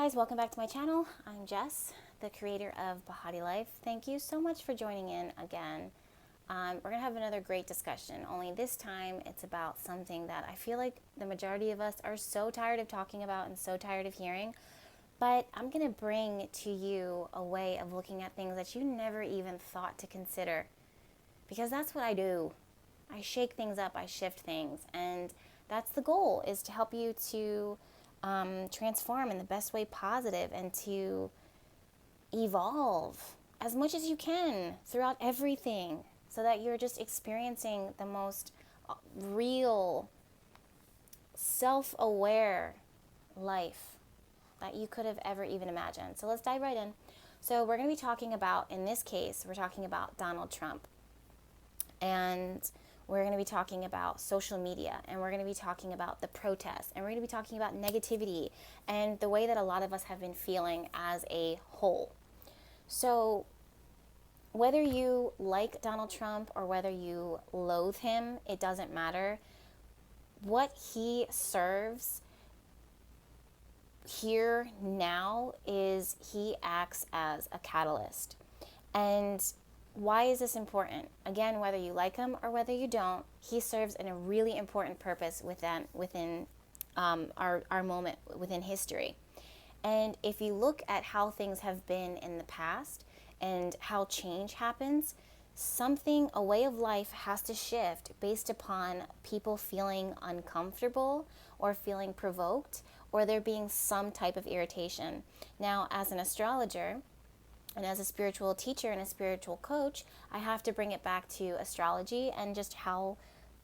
guys, welcome back to my channel. I'm Jess, the creator of BehatiLife. Thank you so much for joining in again. We're going to have another great discussion, only this time it's about something that I feel like the majority of us are so tired of talking about and so tired of hearing, but I'm going to bring to you a way of looking at things that you never even thought to consider, because that's what I do. I shake things up, I shift things, and that's the goal, is to help you to transform in the best way positive and to evolve as much as you can throughout everything so that you're just experiencing the most real, self-aware life that you could have ever even imagined. So let's dive right in. So we're going to be talking about, in this case, we're talking about Donald Trump. And we're going to be talking about social media, and we're going to be talking about the protests, and we're going to be talking about negativity and the way that a lot of us have been feeling as a whole. So whether you like Donald Trump or whether you loathe him, it doesn't matter. What he serves here now is he acts as a catalyst. And why is this important? Again, whether you like him or whether you don't, he serves in a really important purpose within our moment, within history. And if you look at how things have been in the past and how change happens, a way of life has to shift based upon people feeling uncomfortable or feeling provoked, or there being some type of irritation. Now, as an astrologer, and as a spiritual teacher and a spiritual coach, I have to bring it back to astrology and just how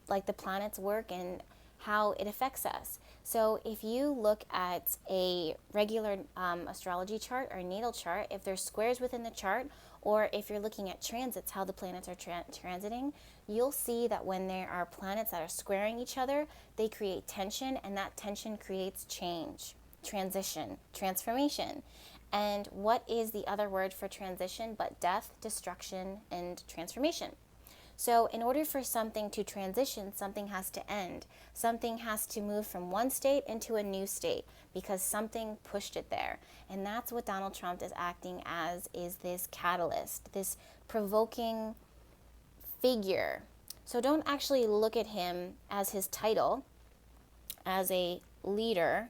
the planets work and how it affects us. So if you look at a regular astrology chart or natal chart, if there's squares within the chart, or if you're looking at transits, how the planets are transiting, you'll see that when there are planets that are squaring each other, they create tension, and that tension creates change, transition, transformation. And what is the other word for transition but death, destruction, and transformation? So in order for something to transition, something has to end. Something has to move from one state into a new state because something pushed it there. And that's what Donald Trump is acting as, is this catalyst, this provoking figure. So don't actually look at him as his title, as a leader,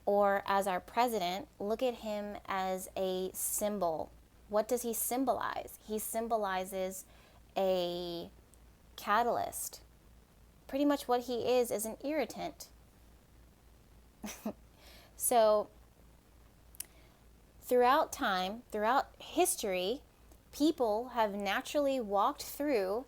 or as our president. Look at him as a symbol. What does he symbolize? He symbolizes a catalyst. Pretty much what he is an irritant. So throughout time, throughout history, people have naturally walked through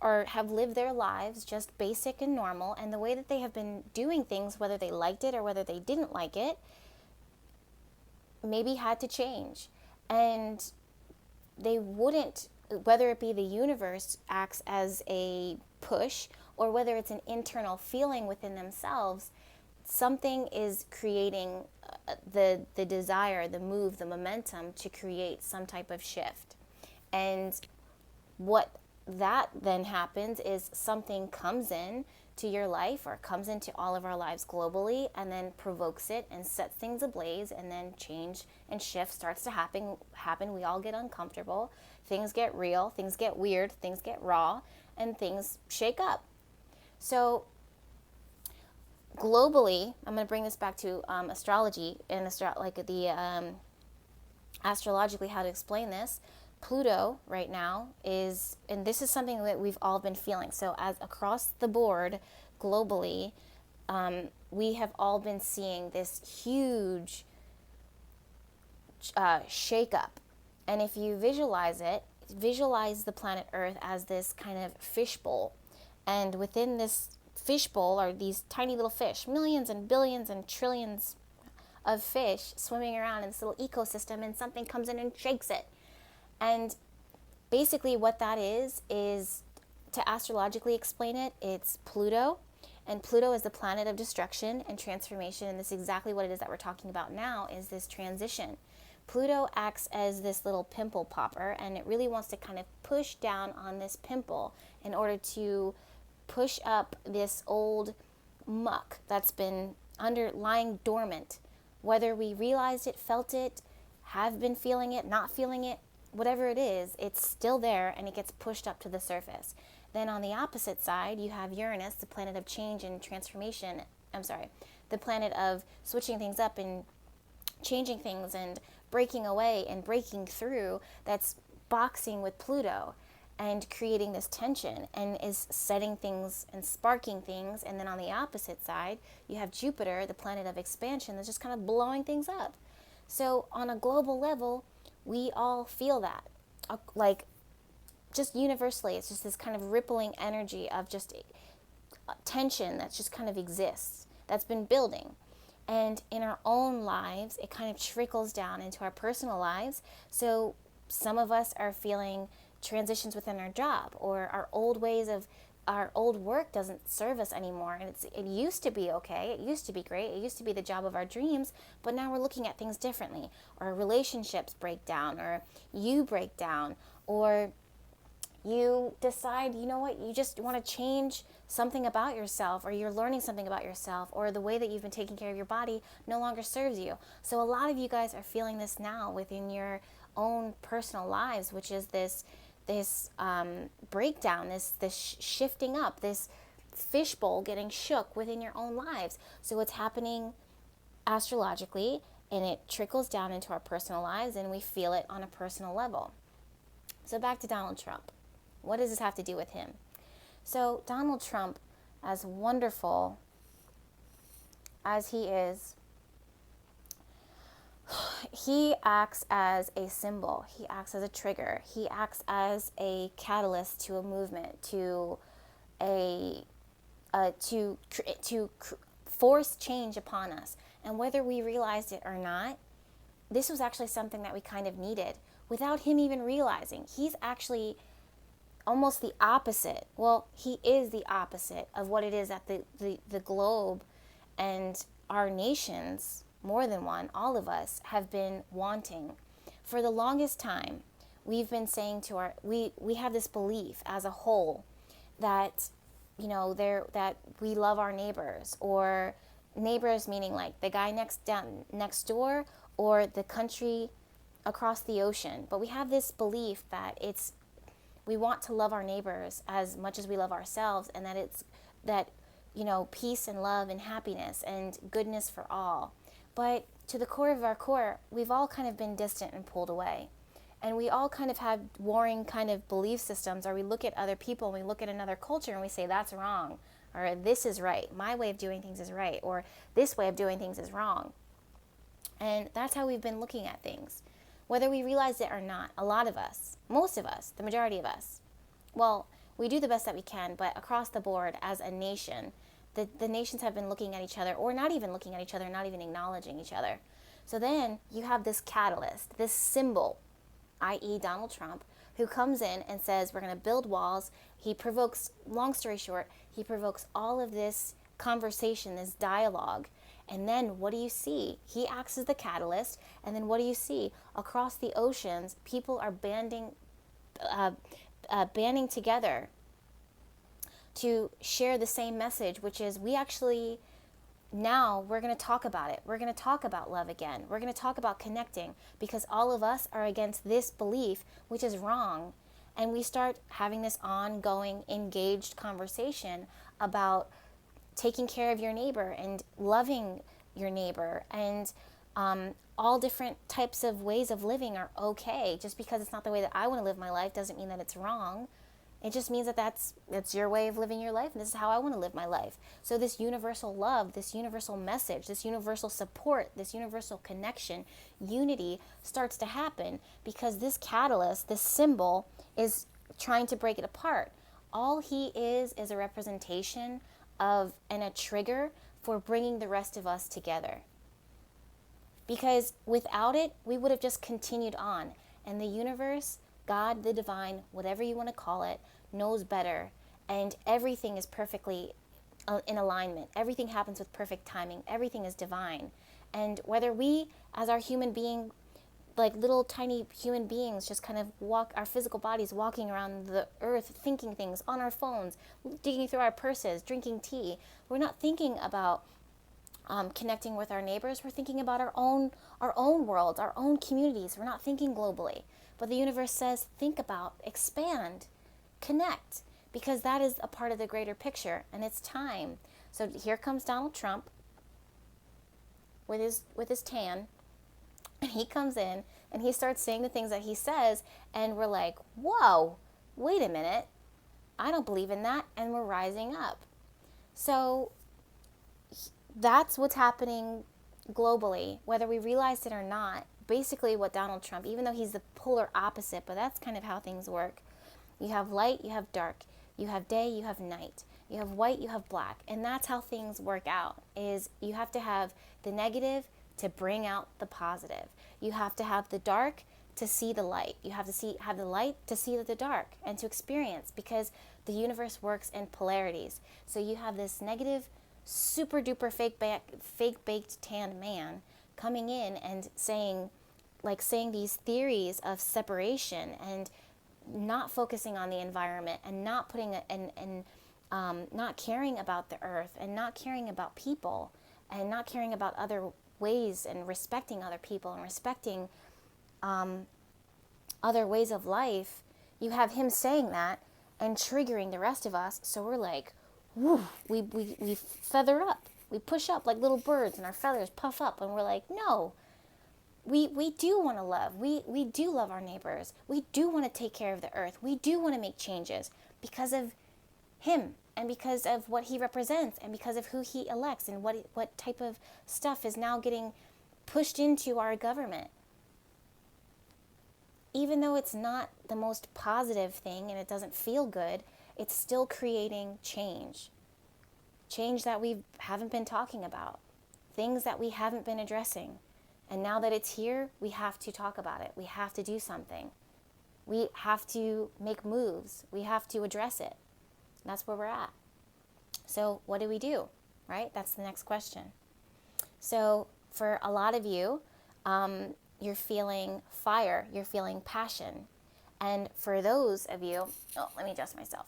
or have lived their lives just basic and normal, and the way that they have been doing things, whether they liked it or whether they didn't like it, maybe had to change. And they wouldn't, whether it be the universe acts as a push or whether it's an internal feeling within themselves, something is creating the desire, the move, the momentum to create some type of shift. And what that then happens is something comes in to your life, or comes into all of our lives globally, and then provokes it and sets things ablaze, and then change and shift starts to happen. We all get uncomfortable, things get real, things get weird, things get raw, and things shake up. So globally, I'm going to bring this back to astrology and astrologically how to explain this. Pluto right now is, and this is something that we've all been feeling. So as across the board globally, we have all been seeing this huge shakeup. And if you visualize the planet Earth as this kind of fishbowl. And within this fishbowl are these tiny little fish, millions and billions and trillions of fish swimming around in this little ecosystem, and something comes in and shakes it. And basically what that is to astrologically explain it, it's Pluto. And Pluto is the planet of destruction and transformation. And this is exactly what it is that we're talking about now, is this transition. Pluto acts as this little pimple popper, and it really wants to kind of push down on this pimple in order to push up this old muck that's been lying dormant Whether we realized it, felt it, have been feeling it, not feeling it, whatever it is, it's still there and it gets pushed up to the surface. Then on the opposite side, you have Uranus, the planet of change and transformation. The planet of switching things up and changing things and breaking away and breaking through, that's boxing with Pluto and creating this tension and is setting things and sparking things. And then on the opposite side, you have Jupiter, the planet of expansion, that's just kind of blowing things up. So on a global level, we all feel that. Like, just universally, it's just this kind of rippling energy of just tension that just kind of exists, that's been building. And in our own lives, it kind of trickles down into our personal lives. So some of us are feeling transitions within our job, or our old ways of our old work doesn't serve us anymore. And it used to be okay. It used to be great. It used to be the job of our dreams. But now we're looking at things differently. Or relationships break down, or you break down, or you decide, you know what, you just want to change something about yourself, or you're learning something about yourself, or the way that you've been taking care of your body no longer serves you. So a lot of you guys are feeling this now within your own personal lives, which is this breakdown, this shifting up, this fishbowl getting shook within your own lives. So it's happening astrologically, and it trickles down into our personal lives, and we feel it on a personal level. So back to Donald Trump. What does this have to do with him? So Donald Trump, as wonderful as he is, he acts as a symbol. He acts as a trigger. He acts as a catalyst to a movement, to force change upon us. And whether we realized it or not, this was actually something that we kind of needed without him even realizing. He's actually almost the opposite. Well, he is the opposite of what it is that the globe and our nations, more than one, all of us, have been wanting. For the longest time, we've been saying to we have this belief as a whole that, that we love our neighbors, or neighbors meaning like the guy next door, or the country across the ocean. But we have this belief that we want to love our neighbors as much as we love ourselves, and that peace and love and happiness and goodness for all. But to the core of our core, we've all kind of been distant and pulled away. And we all kind of have warring kind of belief systems, or we look at other people and we look at another culture and we say, that's wrong, or this is right, my way of doing things is right, or this way of doing things is wrong. And that's how we've been looking at things. Whether we realize it or not, a lot of us, most of us, the majority of us, well, we do the best that we can, but across the board as a nation, the nations have been looking at each other, or not even looking at each other, not even acknowledging each other. So then you have this catalyst, this symbol, i.e. Donald Trump, who comes in and says, we're going to build walls. He provokes, long story short, he provokes all of this conversation, this dialogue. And then what do you see? He acts as the catalyst. And then what do you see? Across the oceans, people are banding together to share the same message, which is now we're going to talk about it. We're going to talk about love again. We're going to talk about connecting, because all of us are against this belief, which is wrong. And we start having this ongoing, engaged conversation about taking care of your neighbor and loving your neighbor, and all different types of ways of living are okay. Just because it's not the way that I want to live my life doesn't mean that it's wrong. It just means that that's your way of living your life, and this is how I want to live my life. So this universal love, this universal message, this universal support, this universal connection, unity starts to happen, because this catalyst, this symbol, is trying to break it apart. All he is a representation of and a trigger for bringing the rest of us together. Because without it, we would have just continued on. And the universe, God, the divine, whatever you want to call it, knows better. And everything is perfectly in alignment. Everything happens with perfect timing. Everything is divine. And whether we, as our human being, like little tiny human beings, just kind of our physical bodies walking around the earth, thinking things on our phones, digging through our purses, drinking tea, we're not thinking about connecting with our neighbors, we're thinking about our own worlds, our own communities. We're not thinking globally. But the universe says, think about, expand, connect, because that is a part of the greater picture, and it's time. So here comes Donald Trump with his tan, and he comes in and he starts saying the things that he says, and we're like, whoa, wait a minute, I don't believe in that, and we're rising up. So that's what's happening globally, whether we realize it or not. Basically what Donald Trump, even though he's the polar opposite, but that's kind of how things work. You have light, you have dark, you have day, you have night, you have white, you have black, and that's how things work out. Is you have to have the negative to bring out the positive. You have to have the dark to see the light. You have to have the light to see the dark and to experience, because the universe works in polarities. So you have this negative, super duper fake baked tanned man coming in and saying these theories of separation and not focusing on the environment and not putting not caring about the earth and not caring about people and not caring about other ways and respecting other people and respecting other ways of life. You have him saying that and triggering the rest of us. So we're like, woo, we feather up. We push up like little birds and our feathers puff up, and we're like, no, we do want to love. We do love our neighbors. We do want to take care of the earth. We do want to make changes because of him and because of what he represents and because of who he elects and what type of stuff is now getting pushed into our government. Even though it's not the most positive thing and it doesn't feel good, it's still creating change. Change that we haven't been talking about. Things that we haven't been addressing. And now that it's here, we have to talk about it. We have to do something. We have to make moves. We have to address it. And that's where we're at. So what do we do, right? That's the next question. So for a lot of you, you're feeling fire. You're feeling passion. And for those of you, let me adjust myself.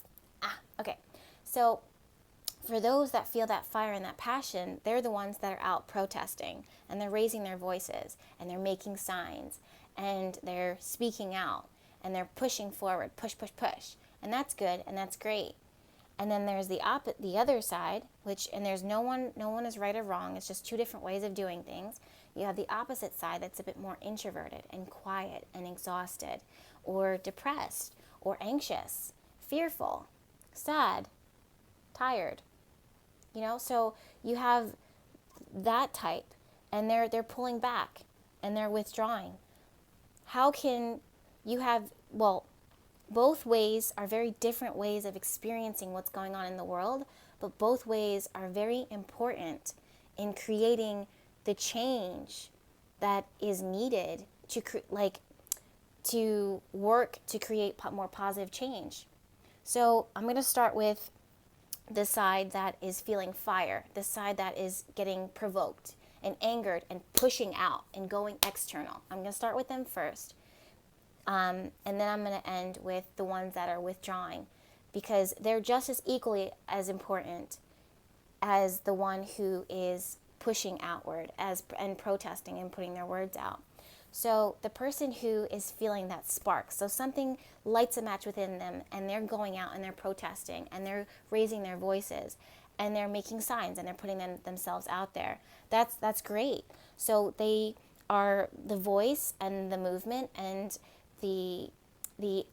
Okay. So for those that feel that fire and that passion, they're the ones that are out protesting, and they're raising their voices, and they're making signs, and they're speaking out, and they're pushing forward, push, push, push. And that's good, and that's great. And then there's the other side, and there's no one is right or wrong. It's just two different ways of doing things. You have the opposite side that's a bit more introverted and quiet and exhausted, or depressed, or anxious, fearful, sad, tired. So you have that type, and they're pulling back and they're withdrawing. How can you have, both ways are very different ways of experiencing what's going on in the world, but both ways are very important in creating the change that is needed to work to create more positive change. So I'm going to start with the side that is feeling fire, the side that is getting provoked and angered and pushing out and going external. I'm going to start with them first. And then I'm going to end with the ones that are withdrawing, because they're just as equally as important as the one who is pushing outward and protesting and putting their words out. So the person who is feeling that spark, so something lights a match within them, and they're going out and they're protesting and they're raising their voices and they're making signs and they're putting themselves out there. That's great. So they are the voice and the movement and the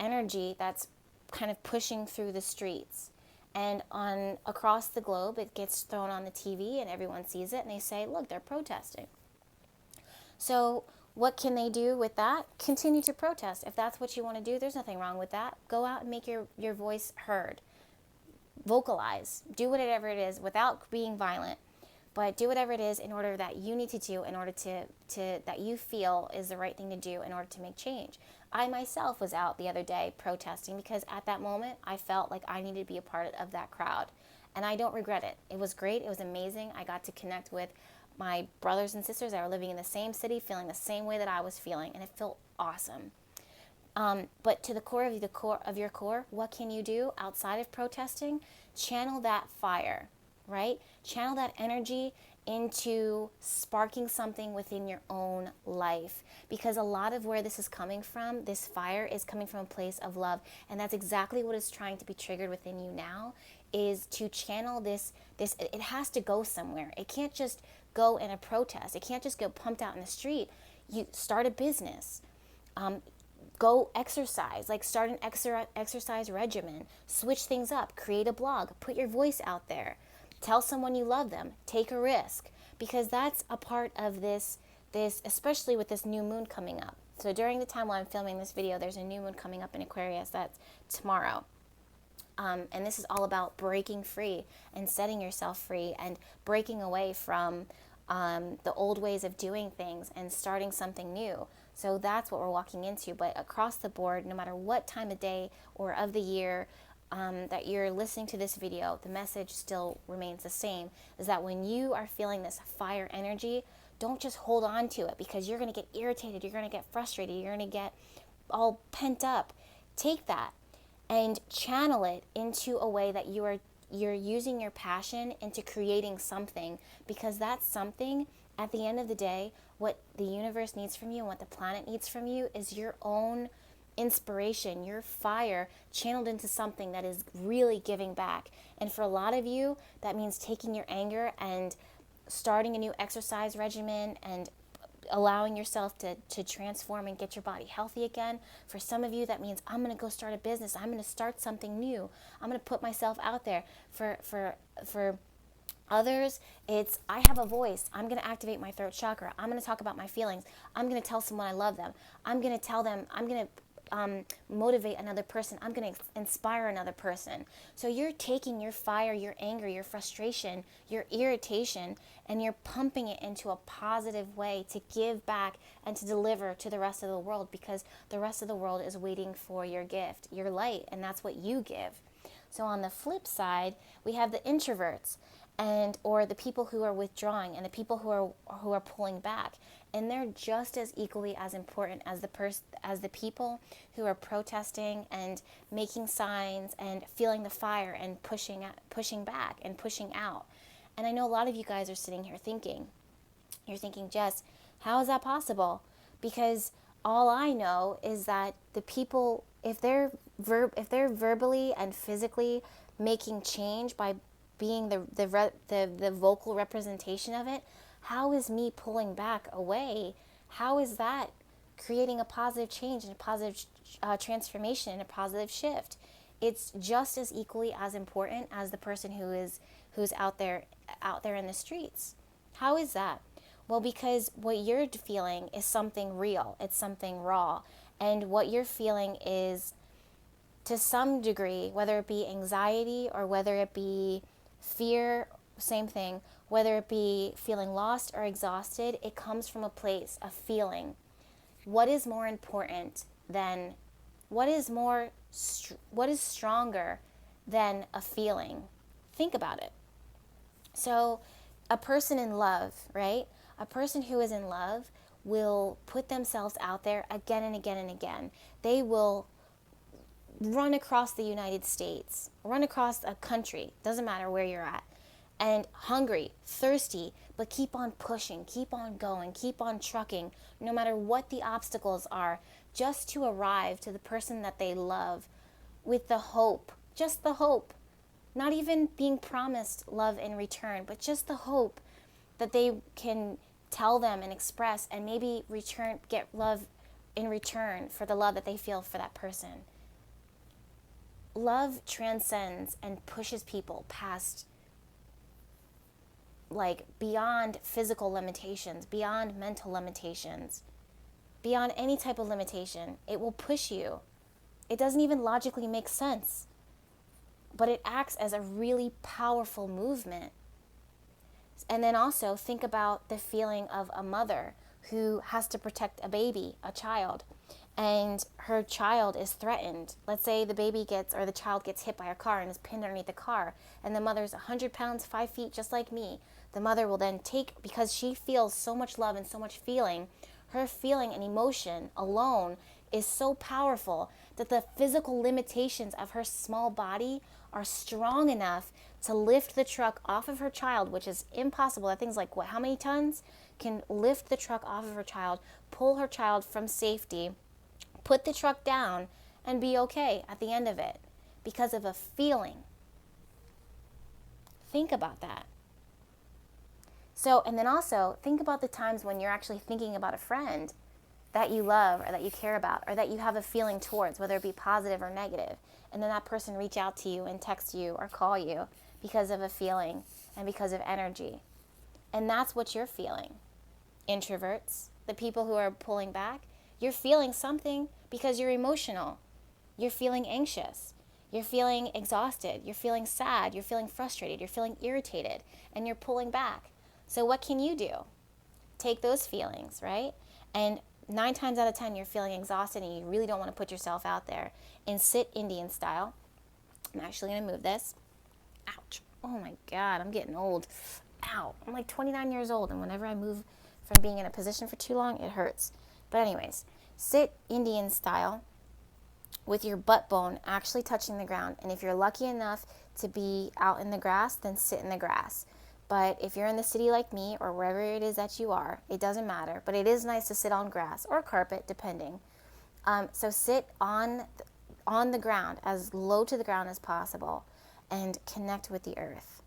energy that's kind of pushing through the streets. And across the globe, it gets thrown on the TV and everyone sees it and they say, look, they're protesting. So what can they do with that? Continue to protest. If that's what you want to do, there's nothing wrong with that. Go out and make your voice heard. Vocalize. Do whatever it is without being violent. But do whatever it is in order that you need to do in order to that you feel is the right thing to do in order to make change. I myself was out the other day protesting because at that moment I felt like I needed to be a part of that crowd. And I don't regret it. It was great. It was amazing. I got to connect with my brothers and sisters that were living in the same city, feeling the same way that I was feeling, and it felt awesome. But to the core of your core, what can you do outside of protesting? Channel that fire, right? Channel that energy into sparking something within your own life, because a lot of where this is coming from, this fire is coming from a place of love, and that's exactly what is trying to be triggered within you now, is to channel this. It has to go somewhere. It can't just go in a protest. It can't just go pumped out in the street. You start a business, go exercise, like start an exercise regimen, switch things up, create a blog, put your voice out there, tell someone you love them, take a risk, because that's a part of this, especially with this new moon coming up. So during the time while I'm filming this video, there's a new moon coming up in Aquarius. That's tomorrow. And this is all about breaking free and setting yourself free and breaking away from the old ways of doing things and starting something new. So that's what we're walking into. But across the board, no matter what time of day or of the year that you're listening to this video, the message still remains the same, is that when you are feeling this fire energy, don't just hold on to it, because you're going to get irritated, you're going to get frustrated, you're going to get all pent up. Take that and channel it into a way that you're using your passion into creating something, because that's something, at the end of the day, what the universe needs from you and what the planet needs from you is your own inspiration, your fire channeled into something that is really giving back. And for a lot of you, that means taking your anger and starting a new exercise regimen and allowing yourself to transform and get your body healthy again. For some of you, that means I'm going to go start a business. I'm going to start something new. I'm going to put myself out there. For others, it's I have a voice. I'm going to activate my throat chakra. I'm going to talk about my feelings. I'm going to tell someone I love them. I'm going to tell them, I'm going to motivate another person. I'm going to inspire another person. So you're taking your fire, your anger, your frustration, your irritation, and you're pumping it into a positive way to give back and to deliver to the rest of the world, because the rest of the world is waiting for your gift, your light, and that's what you give. So on the flip side, we have the introverts, or the people who are withdrawing, and the people who are pulling back, and they're just as equally as important as the people who are protesting and making signs and feeling the fire and pushing back and pushing out. And I know a lot of you guys are sitting here thinking, Jess, how is that possible? Because all I know is that the people, if they're verbally and physically making change by being the vocal representation of it, how is me pulling back away? How is that creating a positive change and a positive transformation and a positive shift? It's just as equally as important as the person who's out there in the streets. How is that? Well, because what you're feeling is something real. It's something raw. And what you're feeling is, to some degree, whether it be anxiety or whether it be fear, same thing, whether it be feeling lost or exhausted, it comes from a place of feeling. What is more important than, what is stronger than a feeling? Think about it. So a person in love, right? A person who is in love will put themselves out there again and again and again. They will run across the United States, run across a country, doesn't matter where you're at, and hungry, thirsty, but keep on pushing, keep on going, keep on trucking, no matter what the obstacles are, just to arrive to the person that they love with the hope, just the hope, not even being promised love in return, but just the hope that they can tell them and express and maybe get love in return for the love that they feel for that person. Love transcends and pushes people past, like, beyond physical limitations, beyond mental limitations, beyond any type of limitation. It will push you. It doesn't even logically make sense, but it acts as a really powerful movement. And then also think about the feeling of a mother who has to protect a baby, a child, and her child is threatened. Let's say the child gets hit by a car and is pinned underneath the car, and the mother's 100 pounds, 5 feet, just like me. The mother will then because she feels so much love and so much feeling, her feeling and emotion alone is so powerful that the physical limitations of her small body are strong enough to lift the truck off of her child, which is impossible. That thing's like, what, how many tons? Can lift the truck off of her child, pull her child from safety, put the truck down, and be okay at the end of it because of a feeling. Think about that. So, and then also think about the times when you're actually thinking about a friend that you love or that you care about or that you have a feeling towards, whether it be positive or negative, and then that person reach out to you and text you or call you because of a feeling and because of energy. And that's what you're feeling. Introverts, the people who are pulling back, you're feeling something because you're emotional. You're feeling anxious. You're feeling exhausted. You're feeling sad. You're feeling frustrated. You're feeling irritated. And you're pulling back. So what can you do? Take those feelings, right? And 9 times out of 10, you're feeling exhausted and you really don't want to put yourself out there. And sit Indian style. I'm actually going to move this. Ouch. Oh my God, I'm getting old. Ow. I'm like 29 years old, and whenever I move from being in a position for too long, it hurts. But anyways, sit Indian style with your butt bone actually touching the ground. And if you're lucky enough to be out in the grass, then sit in the grass. But if you're in the city like me or wherever it is that you are, it doesn't matter. But it is nice to sit on grass or carpet, depending. So sit on the ground, as low to the ground as possible, and connect with the earth.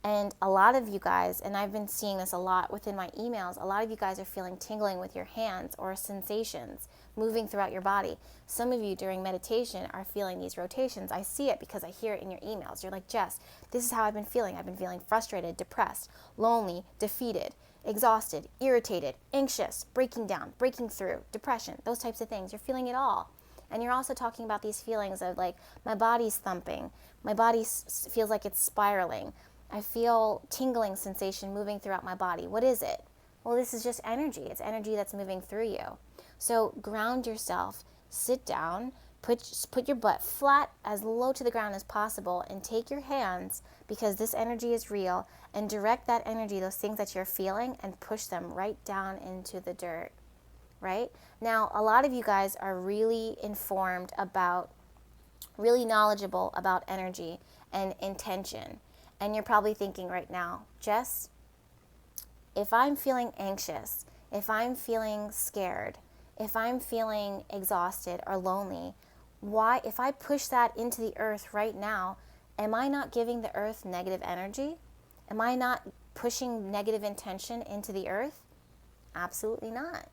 And a lot of you guys, and I've been seeing this a lot within my emails, a lot of you guys are feeling tingling with your hands or sensations moving throughout your body. Some of you during meditation are feeling these rotations. I see it because I hear it in your emails. You're like, Jess, this is how I've been feeling. I've been feeling frustrated, depressed, lonely, defeated, exhausted, irritated, anxious, breaking down, breaking through, depression, those types of things. You're feeling it all. And you're also talking about these feelings of like, my body's thumping, my body feels like it's spiraling. I feel tingling sensation moving throughout my body. What is it? Well, this is just energy. It's energy that's moving through you. So ground yourself, sit down, put your butt flat as low to the ground as possible, and take your hands, because this energy is real, and direct that energy, those things that you're feeling, and push them right down into the dirt, right? Now, a lot of you guys are really informed about, really knowledgeable about energy and intention. And you're probably thinking right now, Jess, if I'm feeling anxious, if I'm feeling scared, if I'm feeling exhausted or lonely, why, if I push that into the earth right now, am I not giving the earth negative energy? Am I not pushing negative intention into the earth? Absolutely not.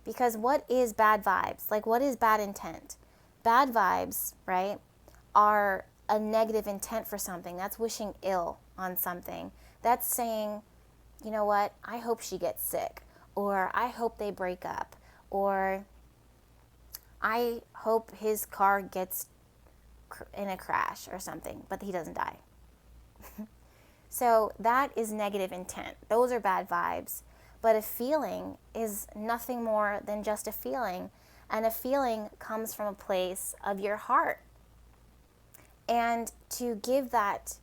Because what is bad vibes? Like, what is bad intent? Bad vibes, right, are a negative intent for something. That's wishing ill on something. That's saying, you know what, I hope she gets sick, or I hope they break up, or I hope his car gets in a crash or something, but he doesn't die. So that is negative intent. Those are bad vibes. But a feeling is nothing more than just a feeling. And a feeling comes from a place of your heart. And to give that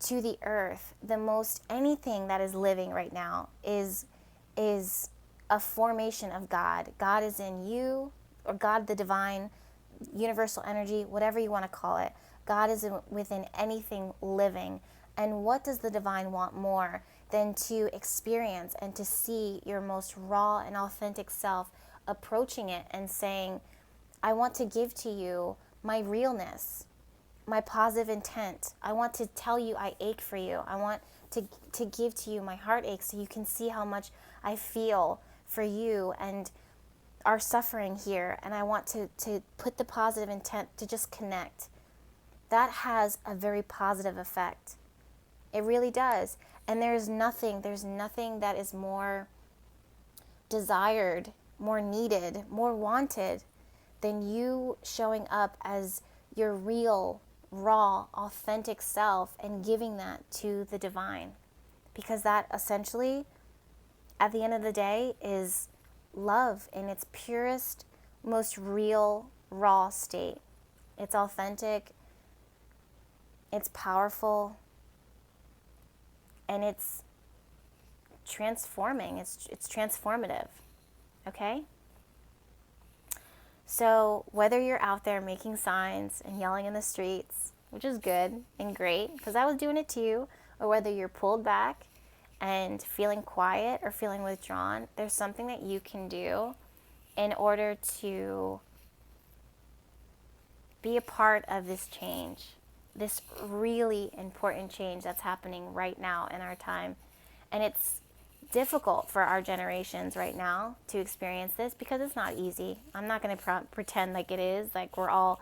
to the earth, the most anything that is living right now is a formation of God. God is in you, or God, the divine, universal energy, whatever you want to call it. God is within anything living. And what does the divine want more than to experience and to see your most raw and authentic self approaching it and saying, I want to give to you my realness, my positive intent. I want to tell you I ache for you. I want to give to you my heartache so you can see how much I feel for you and our suffering here. And I want to put the positive intent to just connect. That has a very positive effect. It really does. And there's nothing that is more desired, more needed, more wanted than you showing up as your real, raw, authentic self and giving that to the divine. Because that essentially, at the end of the day, is love in its purest, most real, raw state. It's authentic, it's powerful, and it's transforming. It's transformative. Okay? So whether you're out there making signs and yelling in the streets, which is good and great because I was doing it too. Or whether you're pulled back and feeling quiet or feeling withdrawn, there's something that you can do in order to be a part of this change, this really important change that's happening right now in our time. And it's difficult for our generations right now to experience this because it's not easy. I'm not going to pretend like it is, like we're all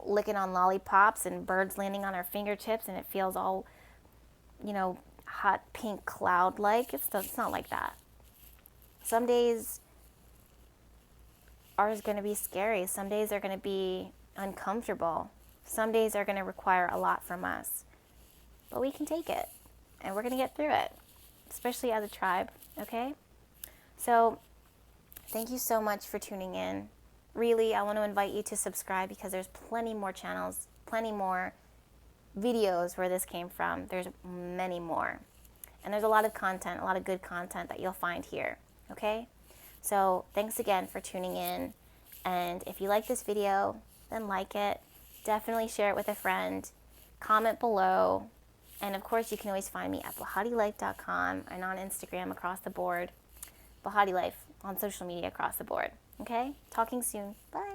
licking on lollipops and birds landing on our fingertips and it feels all, hot pink cloud like. It's not like that. Some days are going to be scary. Some days are going to be uncomfortable. Some days are going to require a lot from us. But we can take it and we're going to get through it, especially as a tribe, okay? So thank you so much for tuning in. Really, I want to invite you to subscribe because there's plenty more channels, plenty more videos where this came from. There's many more. And there's a lot of content, a lot of good content that you'll find here, okay? So thanks again for tuning in. And if you like this video, then like it. Definitely share it with a friend. Comment below. And of course, you can always find me at BehatiLife.com and on Instagram across the board. BehatiLife on social media across the board. Okay? Talking soon. Bye.